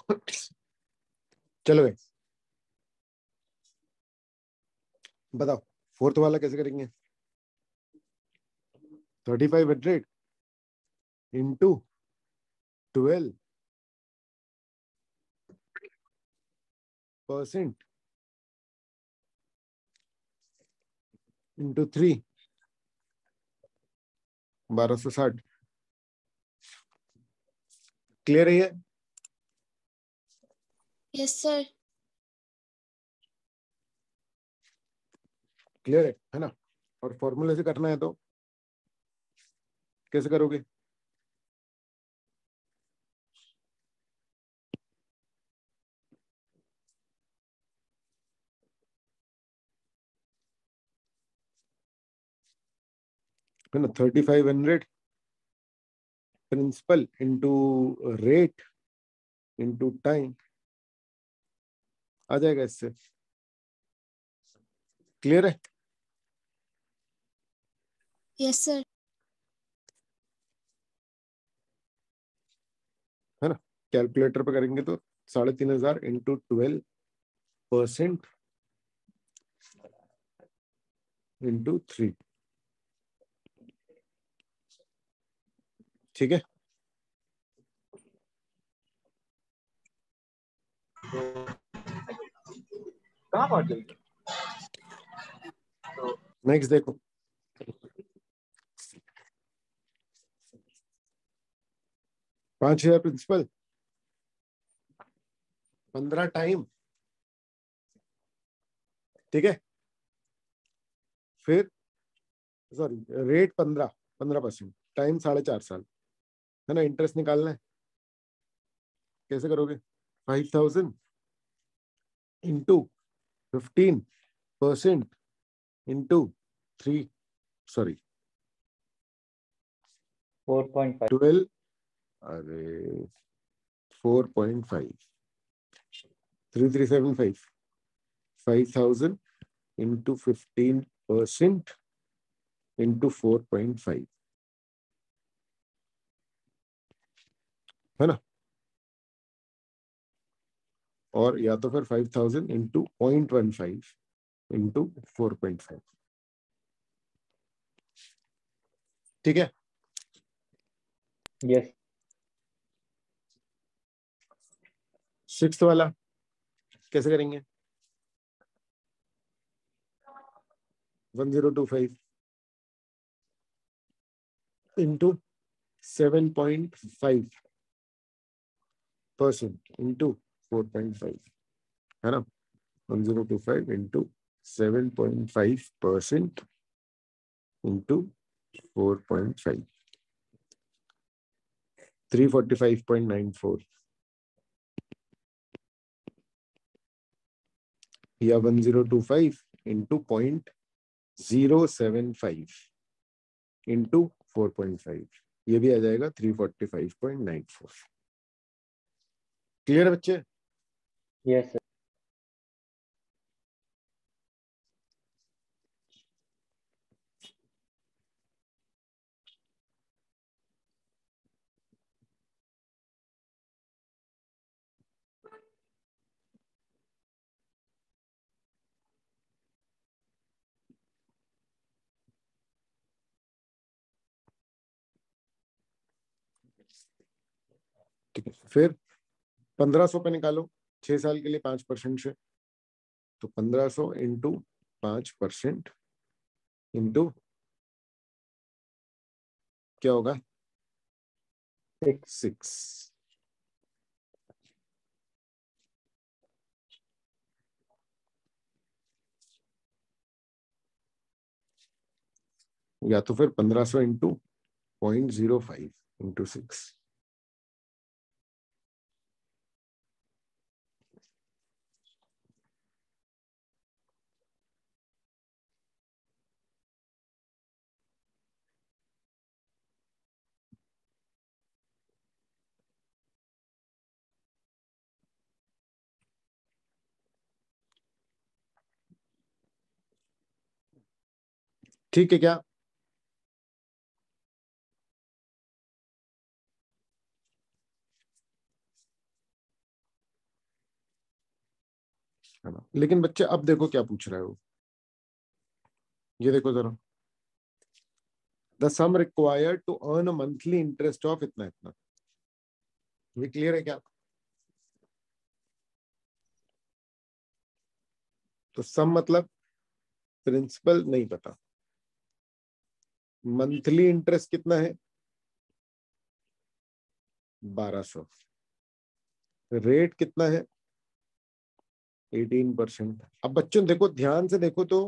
चलो भाई बताओ, फोर्थ वाला कैसे करेंगे? 3500 इंटू 12% इंटू 3, 1260। क्लियर है ये? Yes sir. क्लियर है ना? और फॉर्मूले से करना है तो कैसे करोगे? है ना, 3500 principal into rate into time आ जाएगा इससे। क्लियर है? Yes sir. है ना? कैलकुलेटर पे करेंगे तो 3500 इंटू 12% इंटू 3। ठीक है? कहाँ पहुंच गई? नेक्स्ट देखो, ₹5000 प्रिंसिपल, 15 टाइम। ठीक है, फिर सॉरी रेट 15% टाइम 4.5 साल। है ना? इंटरेस्ट निकालना है, कैसे करोगे? 5000 इंटू 15% इंटू 3, सॉरी 4.5 12, अरे 4.5, 3375, 5000 इंटू 15% इंटू 4.5। है ना? और या तो फिर 5000 इंटू 0.15 इंटू 4.5। ठीक है? यस। सिक्स्थ वाला कैसे करेंगे? 1025 इंटू 7.5% इंटू 4.5। है ना? 1025 इंटू 7.5% इंटू 4.5, 345.94 या 1025 इंटू 0.075 इंटू 4.5, ये भी आ जाएगा 345.94। क्लियर है बच्चे? Yes sir. ठीक है, फिर 1500 पे निकालो 6 साल के लिए 5% से। तो 1500 इंटू 5% इंटू क्या होगा? 6। या तो फिर 1500 इंटू 0.05 इंटू 6। ठीक है क्या? है ना। लेकिन बच्चे अब देखो क्या पूछ रहा है वो, ये देखो जरा, the sum required to earn a monthly interest of इतना इतना। ये क्लियर है क्या? तो सम मतलब प्रिंसिपल नहीं पता, मंथली इंटरेस्ट कितना है 1200, रेट कितना है 18%। अब बच्चों देखो ध्यान से देखो तो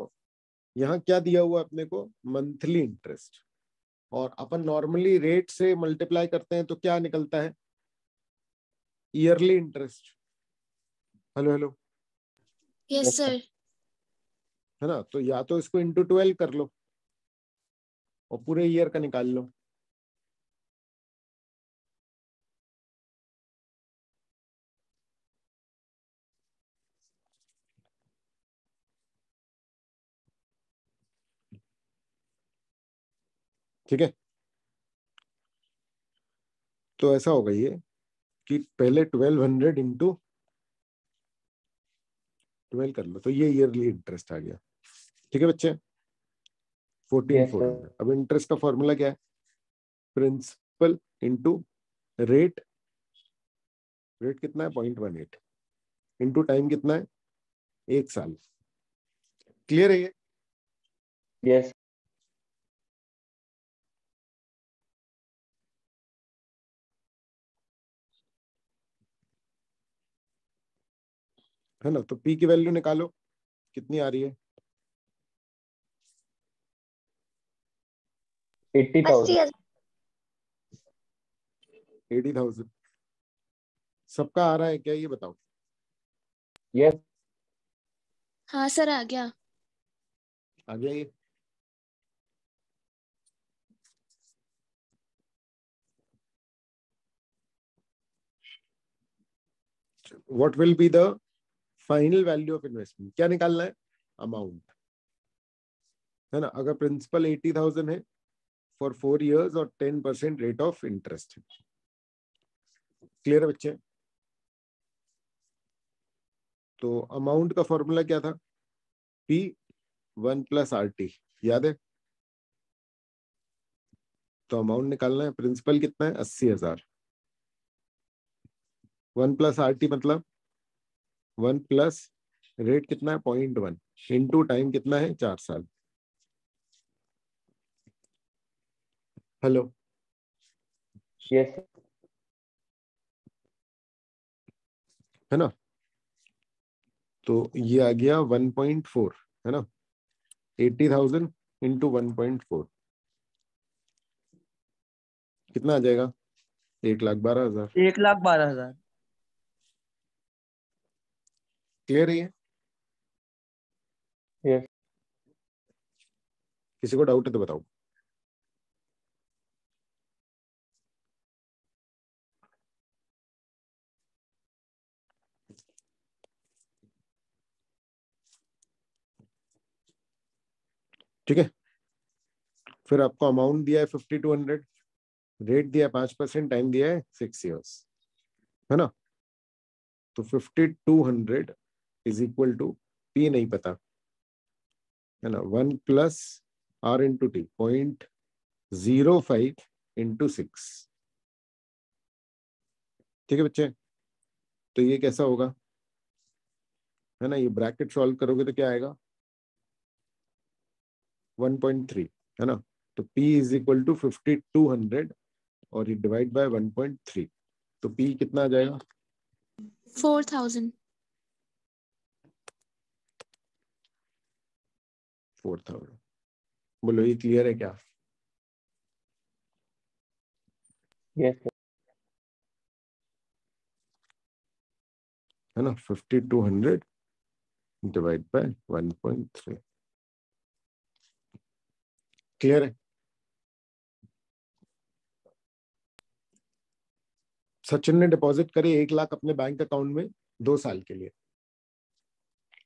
यहाँ क्या दिया हुआ अपने को, मंथली इंटरेस्ट, और अपन नॉर्मली रेट से मल्टीप्लाई करते हैं तो क्या निकलता है, yearly interest. Hello hello, yes Yes, sir. Sir. है ना। तो या तो इसको इंटू 12 कर लो और पूरे ईयर का निकाल लो। ठीक है, तो ऐसा होगा ये कि पहले 1200 इंटू 12 कर लो, तो ये ईयरली इंटरेस्ट आ गया। ठीक है बच्चे, Yes, sir. 14400। अब इंटरेस्ट का फॉर्मूला क्या है, प्रिंसिपल इंटू रेट, रेट कितना है 0.18, इंटू टाइम कितना है 1 साल। क्लियर है ये? Yes. है ना। तो पी की वैल्यू निकालो, कितनी आ रही है 80,000. 80,000। सबका आ रहा है क्या ये बताओ? Yes. हाँ सर आ गया। आ गया ये? What will be the final value of investment, क्या निकालना है, अमाउंट, है ना। अगर प्रिंसिपल 80,000 है फॉर 4 years और 10% रेट ऑफ इंटरेस्ट है। क्लियर है बच्चे? तो अमाउंट का फॉर्मूला क्या था, P 1 + RT, याद है। तो अमाउंट निकालना है, प्रिंसिपल कितना है 80,000, 1 + RT मतलब 1 प्लस रेट कितना है 0.1 इंटू टाइम कितना है 4 साल। Hello, Yes, sir. है ना। तो ये आ गया 1.4, है ना, 80,000 इंटू 1.4 कितना आ जाएगा, 1,12,000। 1,12,000। क्लियर है ये? Yes. किसी को डाउट है तो बताओ। ठीक है, फिर आपको अमाउंट दिया है 5200, रेट दिया है 5%, टाइम दिया है 6 years, है ना। तो 5200 इज इक्वल टू, पी नहीं पता, है ना, 1 + R/T 0.05 इंटू 6। ठीक है बच्चे, तो ये कैसा होगा, है ना, ये ब्रैकेट सॉल्व करोगे तो क्या आएगा 1.3, है ना। तो P इज इक्वल टू 5200 और ये डिवाइड बाय 1.3, तो P कितना आ जाएगा 4,000। 4000। बोलो ये क्लियर है क्या? Yes, sir. है ना, 5200 डिवाइड बाय 1.3। क्लियर है? सचिन ने डिपॉजिट करे 1 लाख अपने बैंक अकाउंट में 2 साल के लिए,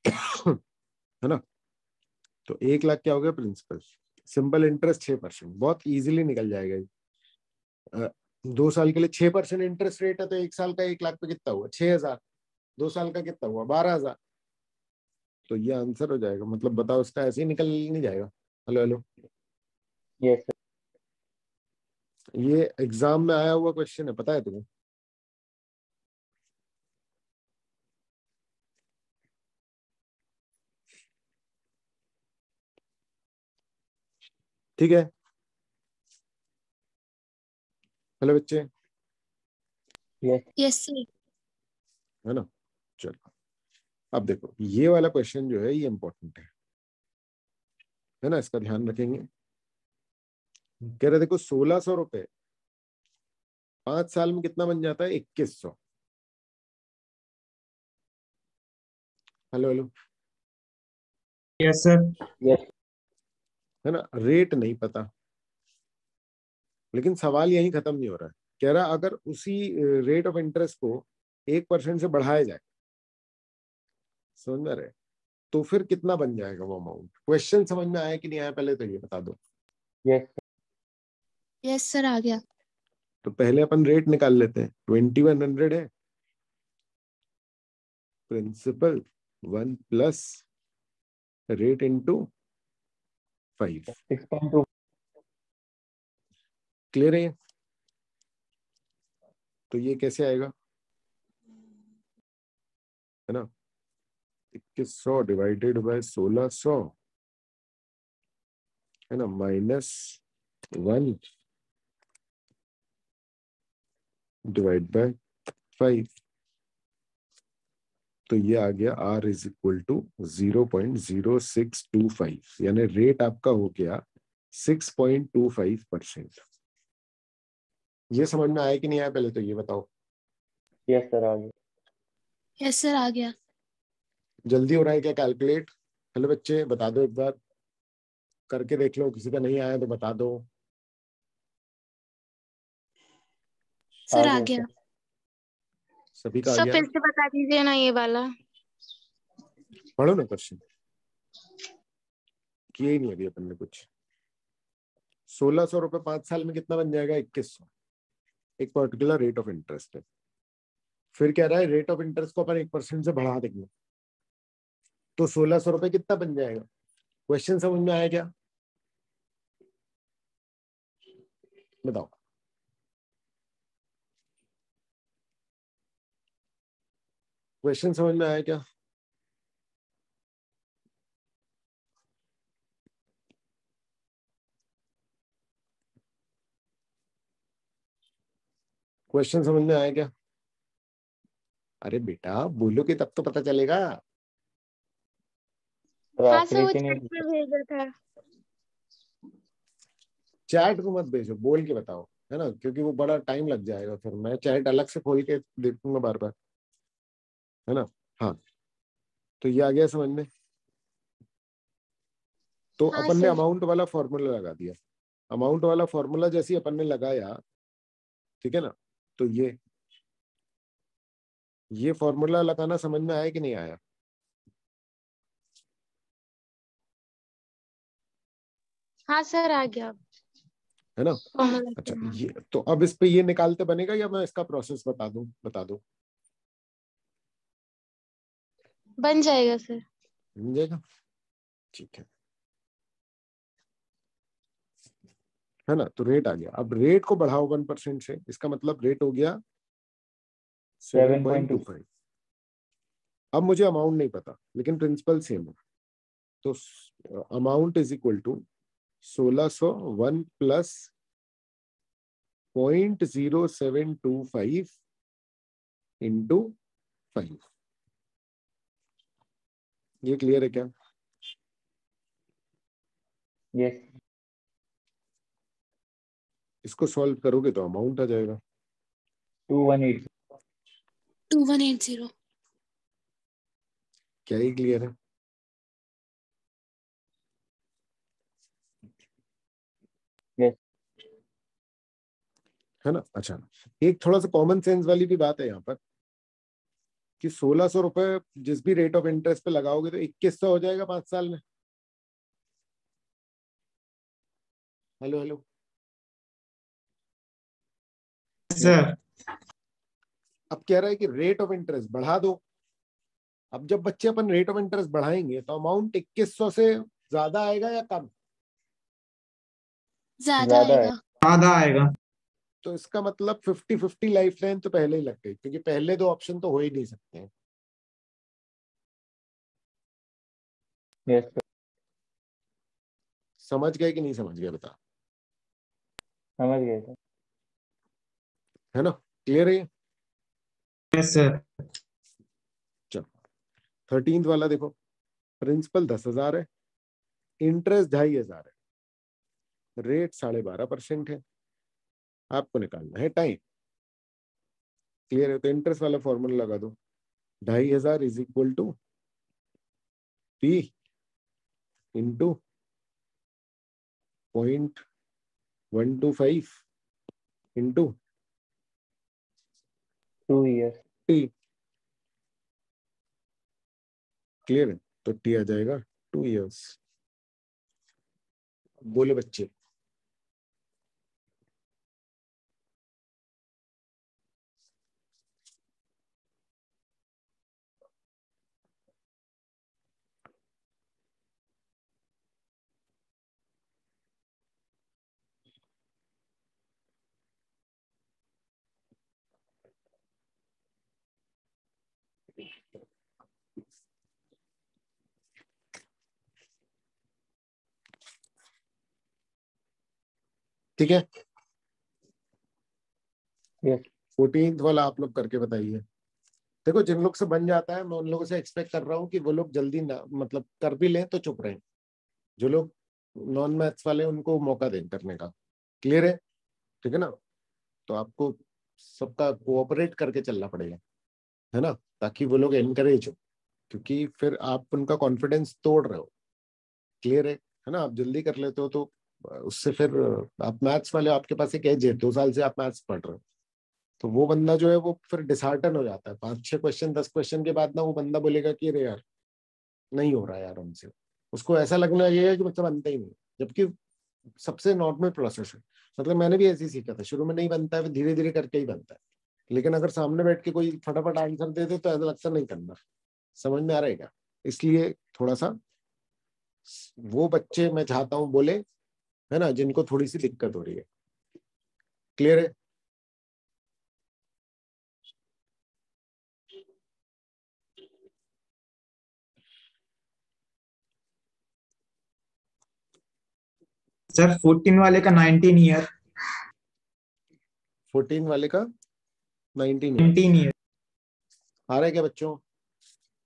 है ना। तो 1 लाख क्या हो गया प्रिंसिपल, सिंपल इंटरेस्ट 6%, बहुत इजीली निकल जाएगा ये। 2 साल के लिए 6% इंटरेस्ट रेट है, तो 1 साल का 1 लाख पे कितना हुआ 6,000, 2 साल का कितना हुआ 12,000, तो ये आंसर हो जाएगा। मतलब बताओ, इसका ऐसे ही निकल नहीं जाएगा। Hello hello, Yes, sir. ये एग्जाम में आया हुआ क्वेश्चन है, पता है तुम्हें? ठीक है, हेलो बच्चे, Yes. Yes sir. है ना? चलो, अब देखो ये वाला क्वेश्चन जो है ये इंपॉर्टेंट है ना, इसका ध्यान रखेंगे। कह रहे देखो 1600 रुपए 5 साल में कितना बन जाता है? 2100। Hello hello, yes sir. Yes. है ना? रेट नहीं पता, लेकिन सवाल यहीं खत्म नहीं हो रहा है। कह रहा अगर उसी रेट ऑफ इंटरेस्ट को 1% से बढ़ाया जाए, समझ में आ रहा है, तो फिर कितना बन जाएगा वो अमाउंट? क्वेश्चन समझ में आया कि नहीं आया, पहले तो ये बता दो। Yes. यस सर, आ गया। तो पहले अपन रेट निकाल लेते हैं। 2100 है, principal 1 plus rate into 5। 6.2. Clear है ये? तो ये कैसे आएगा, है ना? 2100 डिवाइडेड बाय 1600, है ना, -1 डिवाइड बाय 5। तो ये आ गया R इज इक्वल टू 0.0625, यानी रेट आपका हो गया 6.25%। ये समझ में आया कि नहीं आया, पहले तो ये बताओ। Yes, sir. आ गया. यस सर, आ गया। जल्दी हो रहा है क्या कैलकुलेट? हेलो बच्चे, बता दो एक बार, करके देख लो, किसी का नहीं आया तो बता दो। सर आ आ गया, गया। sir. सभी का आ सर गया फिर ना? से बता दीजिए ना ये वाला। पढ़ो ना क्वेश्चन, किए ही नहीं अभी अपन ने कुछ। 1600 रुपए 5 साल में कितना बन जाएगा? 2100। एक पर्टिकुलर रेट ऑफ इंटरेस्ट है। फिर कह रहा है रेट ऑफ इंटरेस्ट को अपन 1% से बढ़ा देंगे, तो 1600 रुपए कितना बन जाएगा? क्वेश्चन समझ में आया क्या? बताओ, क्वेश्चन समझ में आया क्या? क्वेश्चन समझ में आया क्या? अरे बेटा बोलो कि तब तो पता चलेगा। सर हाँ सर, वो आकृति ने चैट में भेजा था। चैट को मत भेजो, बोल के बताओ, है ना, क्योंकि वो बड़ा टाइम लग जाएगा, फिर मैं चैट अलग से खोल के देखूंगा बार बार, है ना? हाँ, तो ये आ गया समझ में। तो हाँ अपन ने सर। अमाउंट वाला फॉर्मूला लगा दिया। अमाउंट वाला फॉर्मूला जैसे ही अपन ने लगाया, ठीक है ना, तो ये फॉर्मूला लगाना समझ में आया कि नहीं आया? हाँ सर, आ गया। है ना? फॉर्मूला अच्छा, से, हाँ। ये तो अब इस पे ये निकालते बनेगा, या मैं इसका प्रोसेस बता दूं? बता दो, बन जाएगा सर। बन जाएगा? ठीक है ना? तो रेट आ गया। अब रेट को बढ़ाओ 1% से, इसका मतलब रेट हो गया 7.2. 7.25। अब मुझे अमाउंट नहीं पता, लेकिन प्रिंसिपल सेम है। तो amount is equal to 1600 1 plus 0.0725 into 5। ये क्लियर है क्या? Yes. इसको सॉल्व करोगे तो अमाउंट आ जाएगा 2180. 2180। क्या? ही क्लियर है? Yes. है ना? अच्छा, एक थोड़ा सा कॉमन सेंस वाली भी बात है यहाँ पर, कि 1600 रुपए जिस भी रेट ऑफ इंटरेस्ट पे लगाओगे तो 2100 हो जाएगा 5 साल में। Hello hello, sir. अब कह रहा है कि रेट ऑफ इंटरेस्ट बढ़ा दो, अब जब बच्चे अपन रेट ऑफ इंटरेस्ट बढ़ाएंगे तो अमाउंट 2100 से ज्यादा आएगा या कम? ज्यादा ज्यादा है। आएगा। ज्यादा आएगा। तो इसका मतलब 50-50 लाइफ लाइन तो पहले ही लग गई, क्योंकि पहले दो ऑप्शन तो हो ही नहीं सकते हैं। Yes sir. समझ गए कि नहीं समझ गए बता? समझ गए सर। है ना? क्लियर है? Yes sir. चलो 13th वाला देखो। प्रिंसिपल 10,000 है, इंटरेस्ट 2,500 है, रेट 12.5% है, आपको निकालना है टाइम। क्लियर है? तो इंटरेस्ट वाला फॉर्मूला लगा दो। 2,500 is equal to P into 0.125 into 2 years। T. Clear है? तो टी आ जाएगा 2 years। बोले बच्चे। ठीक है? यस। 14th वाला आप लोग करके बताइए। देखो जिन लोग से बन जाता है मैं उन लोगों से एक्सपेक्ट कर रहा हूँ कि वो लोग जल्दी ना, मतलब कर भी लें तो चुप रहें। जो लोग नॉन मैथ्स वाले उनको मौका दें करने का। क्लियर है? ठीक है ना? तो आपको सबका कोऑपरेट करके चलना पड़ेगा, है ना, ताकि वो लोग एनकरेज हो, क्योंकि फिर आप उनका कॉन्फिडेंस तोड़ रहे हो। क्लियर है ना? आप जल्दी कर लेते हो तो उससे फिर आप मैथ्स वाले, आपके पास एक एज है, 2 साल से आप मैथ्स पढ़ रहे हो, तो वो बंदा जो है वो फिर डिसहार्टन हो जाता है 5-6 क्वेश्चन 10 क्वेश्चन के बाद ना। वो बंदा बोलेगा कि अरे यार नहीं हो रहा यार हमसे। उसको ऐसा लगना ये है कि मतलब बनता ही नहीं, जबकि सबसे नॉर्मल प्रोसेस है। मतलब मैंने भी ऐसे ही सीखा था, शुरू में नहीं बनता है, धीरे धीरे करके ही बनता है। लेकिन अगर सामने बैठ के कोई फटाफट आंसर दे दे तो ऐसा लगता नहीं करना। समझ में आ रहा है क्या? इसलिए थोड़ा सा वो बच्चे मैं चाहता हूँ बोले, है ना, जिनको थोड़ी सी दिक्कत हो रही है। क्लियर है? सर 14 वाले का 19 ईयर। 14 वाले का 19 ईयर। 19 ईयर। आ रहा है क्या बच्चों?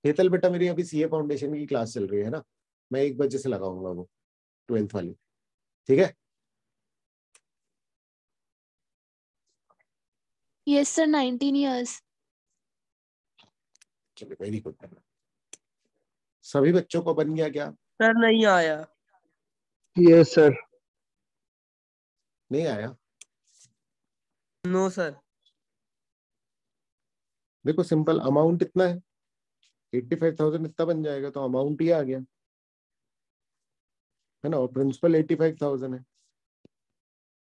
हेतल बेटा मेरी अभी सीए फाउंडेशन की क्लास चल रही है ना, मैं 1 बजे से लगाऊंगा वो 12th वाली। ठीक है? Yes sir 19 years। चलिए वेरी गुड। सभी बच्चों को बन गया क्या? सर नहीं आया। Yes sir. नहीं आया? No sir. देखो सिंपल अमाउंट इतना है, 85,000 इतना बन जाएगा, तो अमाउंट ही आ गया, है ना। और प्रिंसिपल 85,000 है,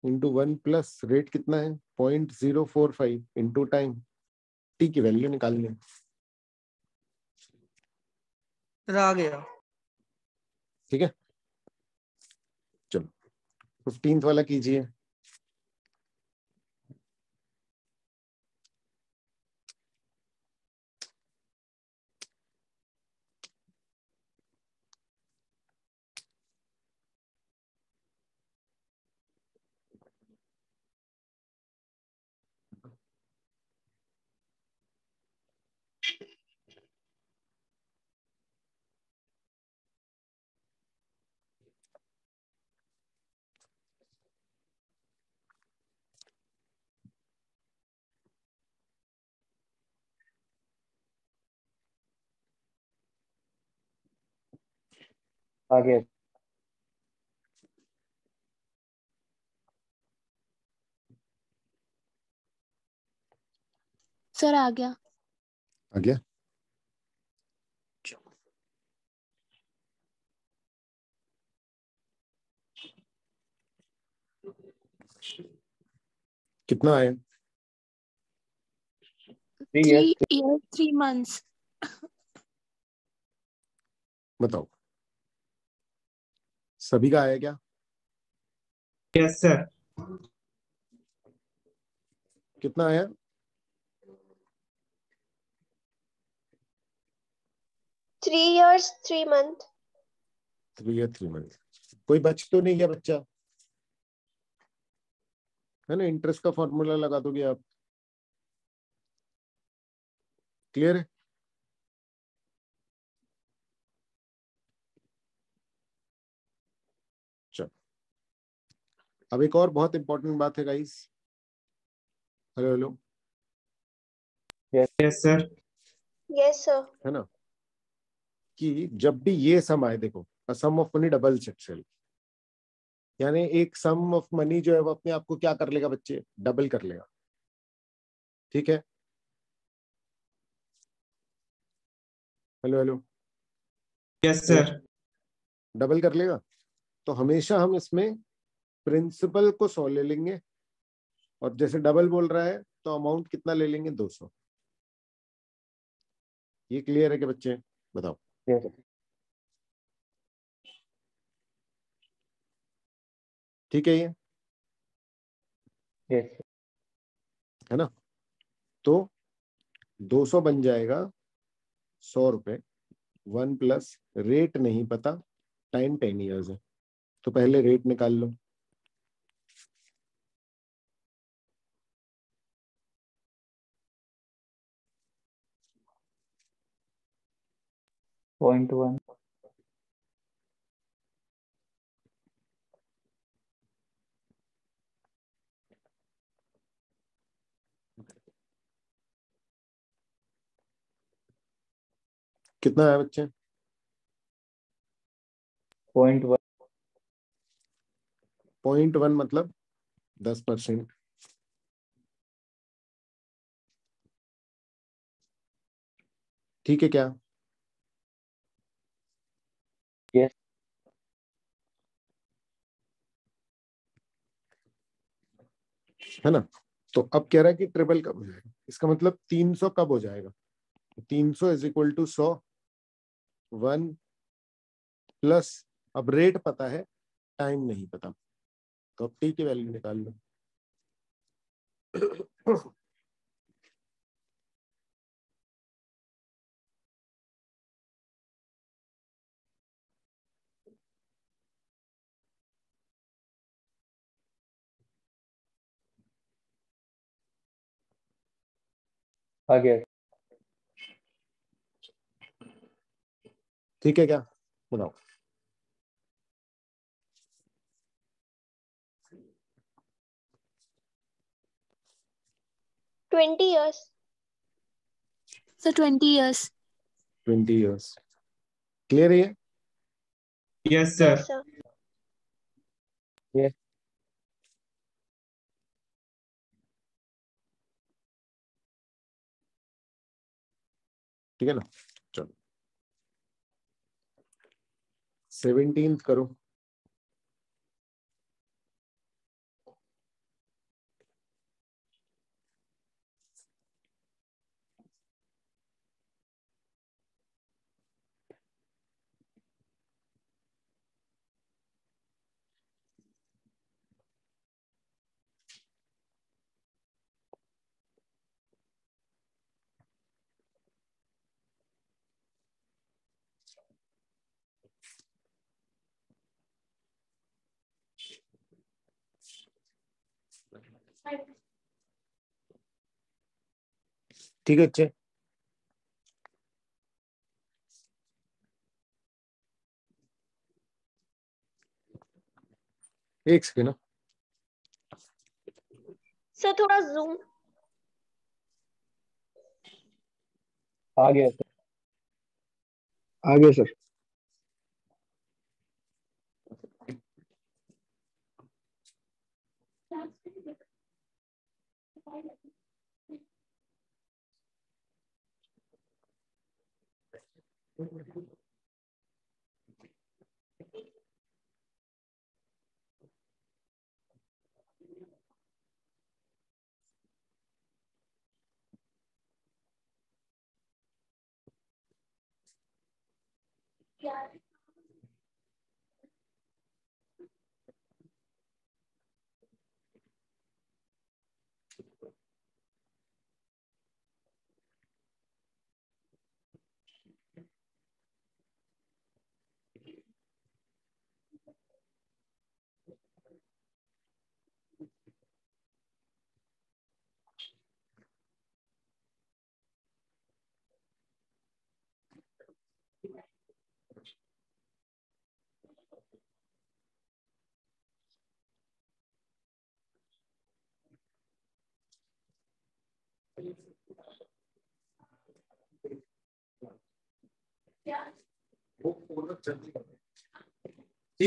इंटू 1 प्लस रेट कितना है 0.045 इंटू टाइम। टी की वैल्यू निकालनी है। सर आ गया। ठीक है? चलो 15th वाला कीजिए। आ गया। सर आ गया। आ गया? कितना आया? 3 3 years। years 3 months। बताओ सभी का आया क्या? Yes sir. कितना आया? 3 years 3 month. 3 या 3 मंथ। कोई बच तो नहीं गया बच्चा? है ना, इंटरेस्ट का फॉर्मूला लगा दोगे आप। क्लियर है? चलो अब एक और बहुत इंपॉर्टेंट बात है guys. Hello hello. Yes sir. Yes sir. है ना, कि जब भी ये सम आए, देखो सम ऑफ मनी डबल सेक्शन, यानी एक सम ऑफ मनी जो है वो अपने आप को क्या कर लेगा बच्चे? डबल कर लेगा। ठीक है, hello hello. Yes sir. Double कर लेगा, तो हमेशा हम इसमें प्रिंसिपल को 100 ले लेंगे, और जैसे डबल बोल रहा है तो अमाउंट कितना ले लेंगे? 200। ये क्लियर है कि बच्चे? बताओ। Yes. ठीक है ये, Yes. है ना? तो 200 बन जाएगा 100 रुपए, 1 प्लस रेट नहीं पता, टाइम 10 ईयर्स है, तो पहले रेट निकाल लो। Point one. कितना है बच्चे? Point one. 0.1 मतलब 10%। ठीक है क्या? Yes. है ना? तो अब कह रहा है कि ट्रिपल कब हो जाएगा, इसका मतलब 300 कब हो जाएगा? 300 इज इक्वल टू 100, 1 प्लस, अब रेट पता है, टाइम नहीं पता, तो अब टी की वैल्यू निकाल लो। आ गया. ठीक है क्या? बताओ। Twenty years. Sir 20 years. 20 years. Clear है ये? Yes sir. Yes sir. Yes. ठीक है ना? चलो 17th करो। ठीक है अच्छे। एक सेकेंड ना। Sir थोड़ा zoom. आ गया सर. आ गया सर. ठीक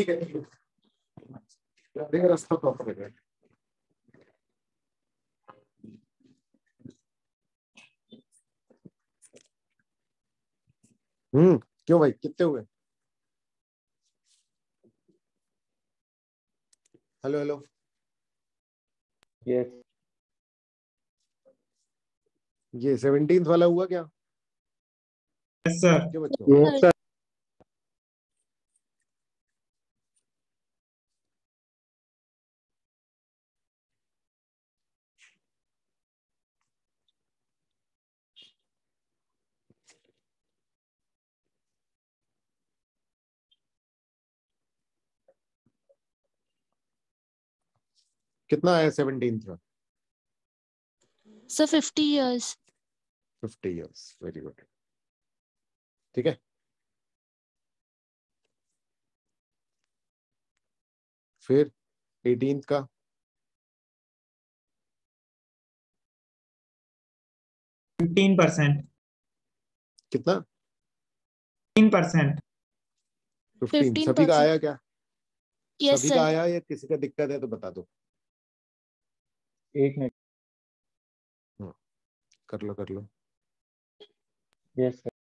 है, रास्ता प्रॉपर है। क्यों भाई, कितने हुए? Hello hello. यस ये 17th वाला हुआ क्या? Yes sir. क्यों बच्चों? Yes sir. कितना आया 17th का? Sir 50 years. 50 years, very good. ठीक है, फिर 18th का 15%। कितना? 15%। 15। सभी का 15%. आया क्या? Yes सभी sir. का आया या किसी का दिक्कत है तो बता दो। एक मिनट। कर लो कर लो। Yes sir.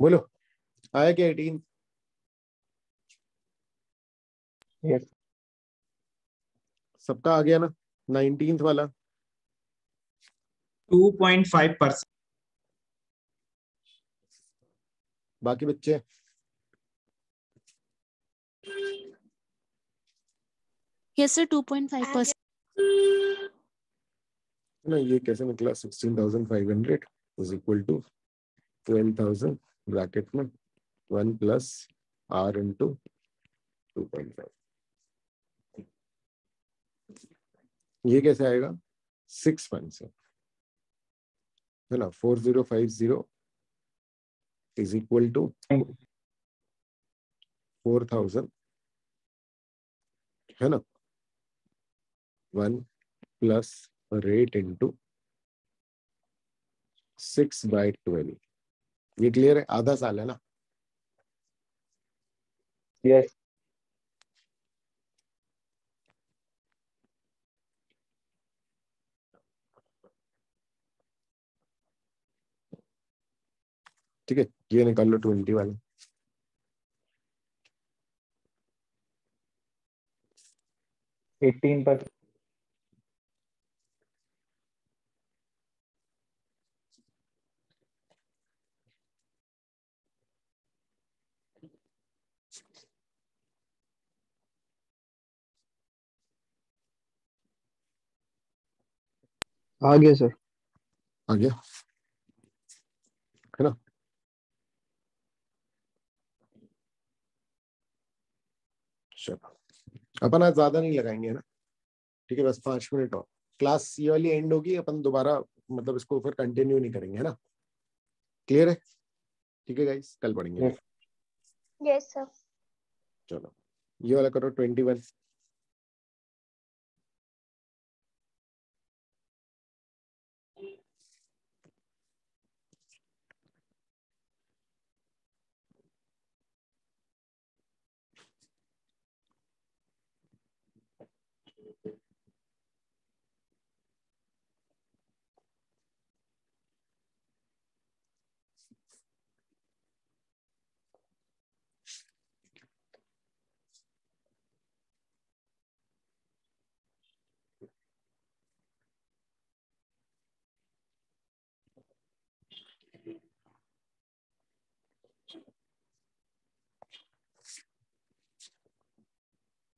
बोलो, आया क्या 18? यस सबका आ गया ना? 19th वाला 2.5%। बाकी बच्चे? Yes sir, 2.5%. ना ये कैसे निकला? 16,500 इज इक्वल टू 12,000 ब्रैकेट में 1 प्लस r इंटू 2.5। ये कैसे आएगा? 6 मंथ से है ना। 4050 इज इक्वल टू 4,000 है ना, 1 प्लस रेट इंटू 6/12। ये क्लियर है? आधा साल है ना। यस ठीक है, ये निकाल लो 20 वाला। एटीन पर आ गया सर। आ गया है ना। चलो अपन आज ज्यादा नहीं लगाएंगे है ना, ठीक है, बस 5 मिनट और। क्लास ये वाली एंड होगी, अपन दोबारा मतलब इसको फिर कंटिन्यू नहीं करेंगे, है ना। क्लियर है? ठीक है गाइस, कल पढ़ेंगे। Yes. Yes, sir. चलो ये वाला करो 21।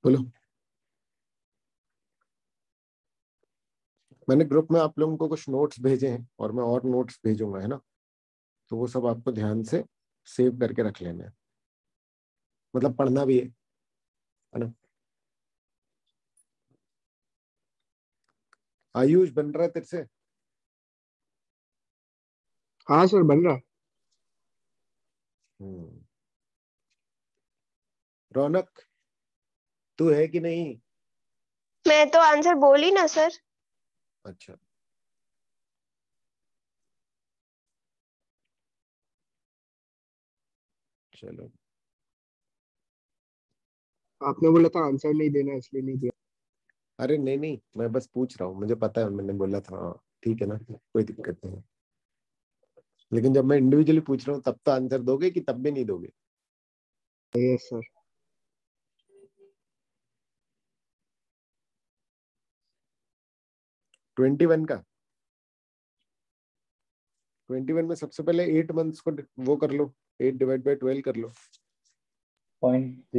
बोलो। मैंने ग्रुप में आप लोगों को कुछ नोट्स भेजे हैं और मैं और नोट्स भेजूंगा, है ना। तो वो सब आपको ध्यान से सेव करके रख लेना है, मतलब पढ़ना भी है ना। आयुष बन रहा है तेरे से? हाँ सर, बन रहा। हम्म। रौनक तू है कि नहीं? मैं तो आंसर बोली ना सर। अच्छा चलो। आपने बोला था आंसर नहीं देना, इसलिए नहीं दिया। अरे नहीं नहीं, मैं बस पूछ रहा हूँ, मुझे पता है, मैंने बोला था। हाँ, ठीक है ना, कोई दिक्कत नहीं है। लेकिन जब मैं इंडिविजुअली पूछ रहा हूँ तब तो आंसर दोगे कि तब भी नहीं दोगे? Yes sir. 21 का, 21 में सबसे पहले 8 मंथ्स को वो कर लो, 8 डिवाइड बाय 12 कर लो। Point.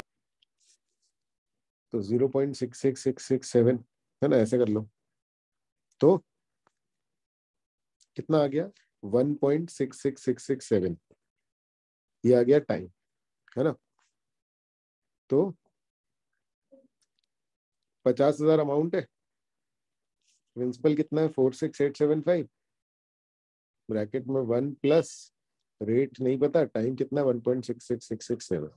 तो 0.66667 है ना, ऐसे कर लो। तो कितना आ गया? 1.66667, ये आ गया टाइम, है ना। तो 50,000 अमाउंट है। प्रिंसिपल कितना है? 46875। ब्रैकेट में 1 प्लस रेट नहीं पता, टाइम कितना है? 1.66667।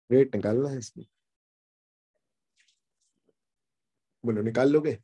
रेट निकालना है इसमें। बोलो निकाल लोगे?